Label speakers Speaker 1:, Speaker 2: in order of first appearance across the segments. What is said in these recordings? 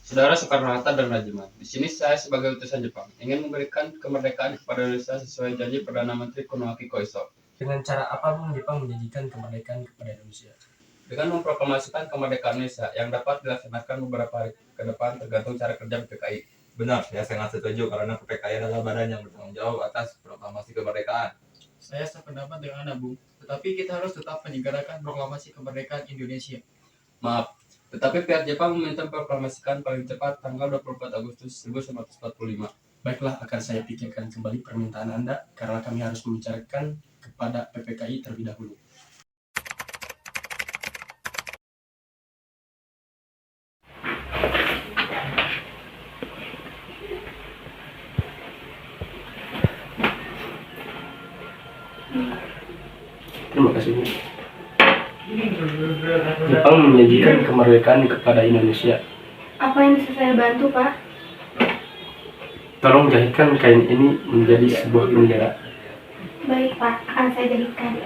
Speaker 1: Saudara Soekarno-Hatta dan Rajiman, di sini saya sebagai utusan Jepang ingin memberikan kemerdekaan kepada Indonesia sesuai janji Perdana Menteri Kunoaki Koiso.
Speaker 2: Dengan cara apa Bung Jepang menjanjikan kemerdekaan kepada Indonesia?
Speaker 1: Dengan memproklamasikan kemerdekaan Indonesia yang dapat dilaksanakan beberapa hari ke depan tergantung cara kerja PPKI.
Speaker 3: Benar, saya sangat setuju karena PPKI adalah badan yang bertanggung jawab atas proklamasi kemerdekaan.
Speaker 4: Saya sependapat dengan Anda, Bung. Tetapi kita harus tetap menyegerakan proklamasi kemerdekaan Indonesia.
Speaker 1: Maaf, tetapi pihak Jepang meminta proklamasikan paling cepat tanggal 24 Agustus 1945.
Speaker 2: Baiklah, akan saya pikirkan kembali permintaan Anda karena kami harus membicarakan kepada PPKI terlebih dahulu. Terima kasih Bu. Jepang menjanjikan kemerdekaan kepada Indonesia.
Speaker 5: Apa yang bisa saya bantu, Pak?
Speaker 2: Tolong jahitkan kain ini menjadi sebuah bendera.
Speaker 5: Baik, Pak. Akan saya jadikan.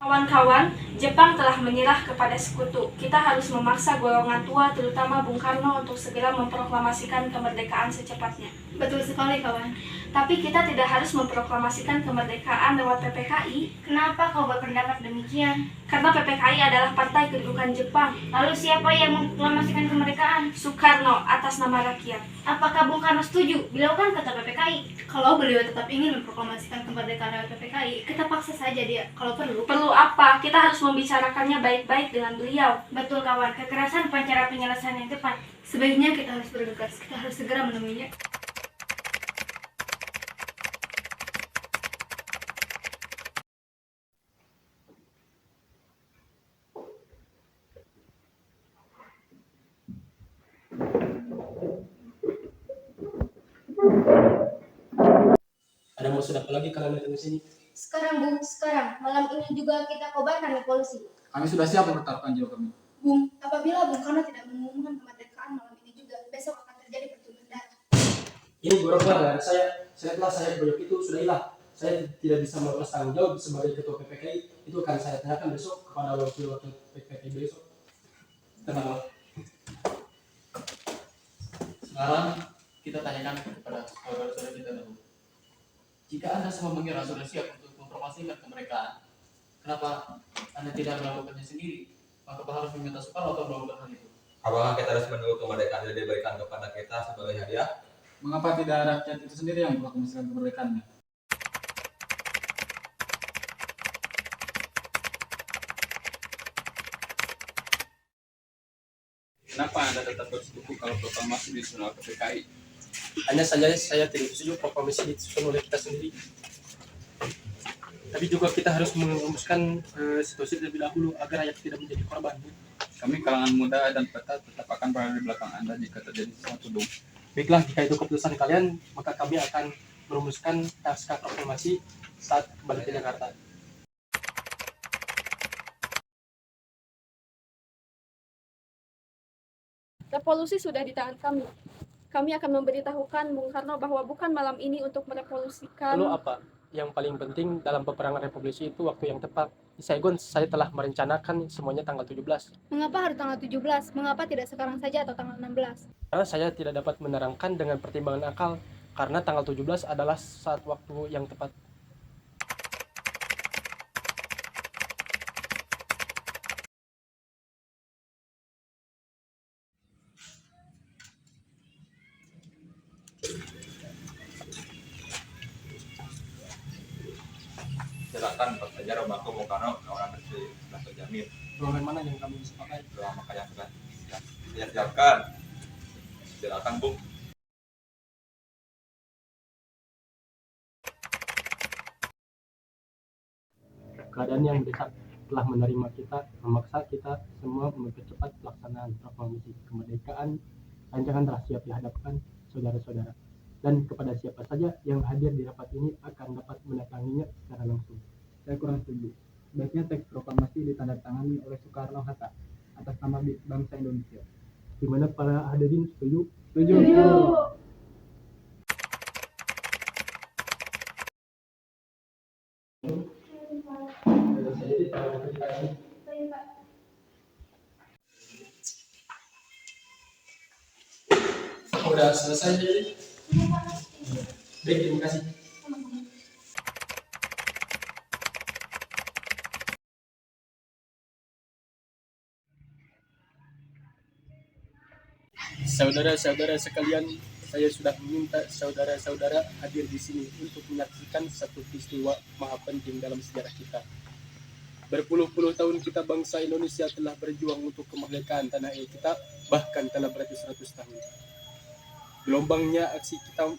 Speaker 5: Kawan-kawan, Jepang telah menyerah kepada sekutu. Kita harus memaksa golongan tua, terutama Bung Karno, untuk segera memproklamasikan kemerdekaan secepatnya. Betul sekali, kawan. Tapi kita tidak harus memproklamasikan kemerdekaan lewat PPKI. Kenapa kau berpendapat demikian? Karena PPKI adalah partai kedudukan Jepang. Lalu siapa yang memproklamasikan kemerdekaan? Soekarno, atas nama rakyat. Apakah Bung Karno setuju? Beliau kan ketua PPKI. Kalau beliau tetap ingin memproklamasikan kemerdekaan lewat PPKI, kita paksa saja dia. Kalau perlu. Perlu apa? Kita harus membicarakannya baik-baik dengan beliau. Betul, kawan. Kekerasan bukan cara penyelesaian yang tepat. Sebaiknya kita harus bergegas. Kita harus segera menemuinya.
Speaker 2: Ada maksud apa lagi kalian datang ke sini?
Speaker 6: Sekarang, Bung, sekarang. Malam ini juga kita kobarkan revolusi.
Speaker 4: Kami sudah siap mempertaruhkan jiwa kami.
Speaker 6: Bung, apabila Bung Karno tidak mengumumkan kemerdekaan malam ini juga, besok akan terjadi pertumpahan darah.
Speaker 2: Ini buruk lah dari saya. Setelah saya proyek itu sudah hilang. Saya tidak bisa melepas tanggung jawab sebagai ketua PPKI. Itu akan saya tanyakan besok kepada wakil-wakil PPKI besok. Tenang.
Speaker 4: Sekarang kita tanyakan kepada saudara-saudara kita dahulu. Jika Anda semua mengira sudah siap untuk memproklamasikan kemerdekaan, kenapa Anda tidak melakukannya sendiri? Maka harus meminta Soekarno untuk melakukan hal itu.
Speaker 3: Apakah kita harus menunggu kemerdekaan yang diberikan kepada kita sebagai hadiah?
Speaker 4: Mengapa tidak rakyat itu sendiri yang memproklamasikan kemerdekaannya?
Speaker 1: Kenapa Anda tetap bersekutu kalau proklamasi disusun oleh PPKI?
Speaker 2: Hanya saja saya tidak setuju proklamasi disusun oleh kita sendiri. Tapi juga kita harus merumuskan situasi terlebih dahulu agar rakyat tidak menjadi korban.
Speaker 1: Kami kalangan muda dan peta tetap akan berada di belakang Anda jika terjadi sesuatu, Bung.
Speaker 2: Baiklah, jika itu keputusan kalian, maka kami akan merumuskan naskah proklamasi saat kembali ke Jakarta.
Speaker 5: Revolusi sudah di tangan kami. Kami akan memberitahukan Bung Karno bahwa bukan malam ini untuk merevolusikan.
Speaker 2: Lalu apa? Yang paling penting dalam peperangan revolusi itu waktu yang tepat. Di Saigon saya telah merencanakan semuanya tanggal 17.
Speaker 5: Mengapa harus tanggal 17? Mengapa tidak sekarang saja atau tanggal 16?
Speaker 2: Karena saya tidak dapat menerangkan dengan pertimbangan akal. Karena tanggal 17 adalah saat waktu yang tepat.
Speaker 3: Silakan Pak saja Rombako Bung Karno, kawan bersih sudah terjamin.
Speaker 2: Ruangan mana yang kami bisa pakai?
Speaker 3: Doa maka yang sudah saya siapkan. Silakan Bung.
Speaker 2: Keadaan yang mendesak telah menerima kita, memaksa kita semua mempercepat pelaksanaan proklamasi kemerdekaan. Rancangan telah siap dihadapkan saudara-saudara. Dan kepada siapa saja yang hadir di rapat ini akan dapat mendatanginya secara langsung.
Speaker 7: Saya kurang setuju. Sebaiknya teks proklamasi ditandatangani oleh Soekarno-Hatta atas nama bangsa Indonesia.
Speaker 2: Di mana para hadirin setuju?
Speaker 7: Setuju.
Speaker 1: sudah selesai jadi. Baik, terima kasih.
Speaker 2: Saudara-saudara sekalian, saya sudah meminta saudara-saudara hadir di sini untuk menyaksikan satu peristiwa maha penting dalam sejarah kita. Berpuluh-puluh tahun kita bangsa Indonesia telah berjuang untuk kemerdekaan tanah air kita, bahkan telah beratus-ratus tahun. Gelombangnya aksi kita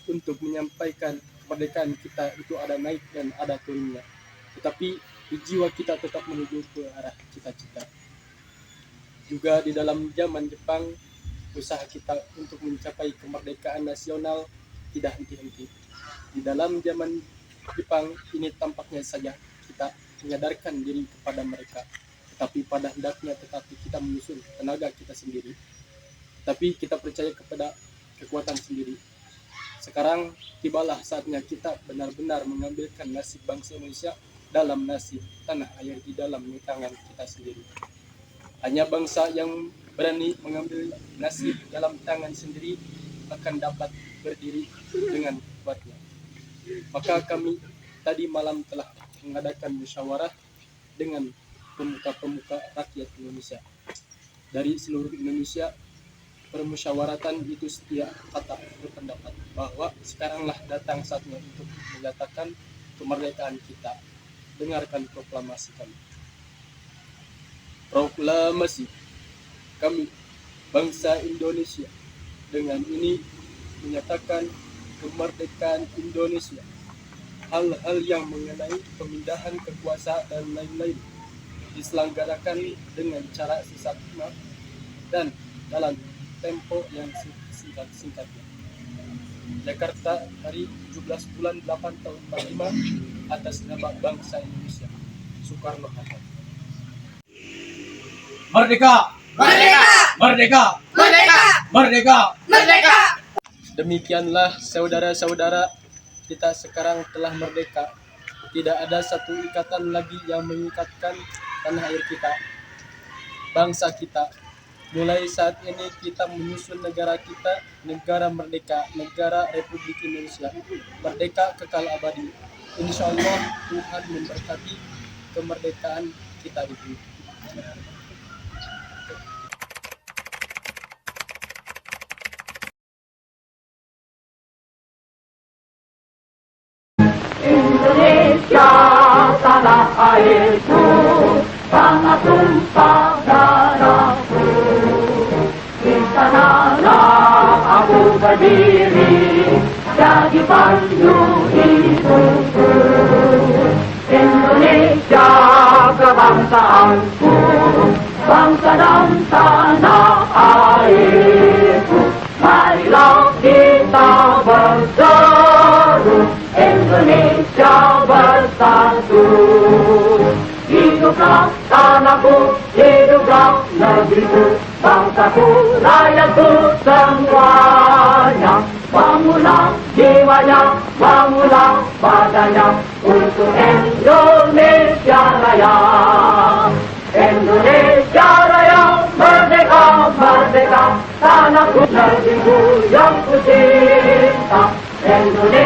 Speaker 2: untuk menyampaikan kemerdekaan kita itu ada naik dan ada turunnya. Tetapi di jiwa kita tetap menuju ke arah cita-cita. Juga di dalam zaman Jepang, usaha kita untuk mencapai kemerdekaan nasional tidak henti-henti. Di dalam zaman Jepang ini tampaknya saja kita menyadarkan diri kepada mereka, tetapi pada hendaknya kita menyusun tenaga kita sendiri. Tapi kita percaya kepada kekuatan sendiri. Sekarang tibalah saatnya kita benar-benar mengambilkan nasib bangsa Indonesia dalam nasib tanah air di dalam tangan kita sendiri. Hanya bangsa yang berani mengambil nasib dalam tangan sendiri akan dapat berdiri dengan kuatnya. Maka kami tadi malam telah mengadakan musyawarah dengan pemuka-pemuka rakyat Indonesia dari seluruh Indonesia. Permusyawaratan itu setiap kata berpendapat bahwa sekaranglah datang saatnya untuk menyatakan kemerdekaan kita. Dengarkan proklamasi kami. Proklamasi kami bangsa Indonesia dengan ini menyatakan kemerdekaan Indonesia. Hal-hal yang mengenai pemindahan kekuasaan dan lain-lain diselenggarakan dengan cara sesama dan dalam tempo yang singkat-singkatnya. Jakarta, hari 17 bulan 8 tahun 45, atas nama bangsa Indonesia. Soekarno-Hatta.
Speaker 1: Merdeka!
Speaker 4: Merdeka!
Speaker 1: Merdeka!
Speaker 4: Merdeka!
Speaker 1: Merdeka!
Speaker 4: Merdeka!
Speaker 2: Demikianlah saudara-saudara, kita sekarang telah merdeka. Tidak ada satu ikatan lagi yang mengikatkan tanah air kita, bangsa kita. Mulai saat ini kita menyusun negara kita, negara merdeka, negara Republik Indonesia, merdeka kekal abadi. Insya Allah Tuhan memberkati kemerdekaan kita itu.
Speaker 8: Indonesia tanah airku, tanah tumpah darahku. Di sanalah aku berdiri, jadi pandu hidupku. Indonesia kebangsaanku, bangsa dan tanah airku. Marilah kita berseru, Indonesia bersatu. Hiduplah tanahku, hiduplah negeriku, bangsaku, rakyatku semuanya. Bangunlah jiwanya, bangunlah badannya untuk Indonesia Raya. Indonesia Raya, merdeka, merdeka, tanahku, negeriku yang ku cinta. Indonesia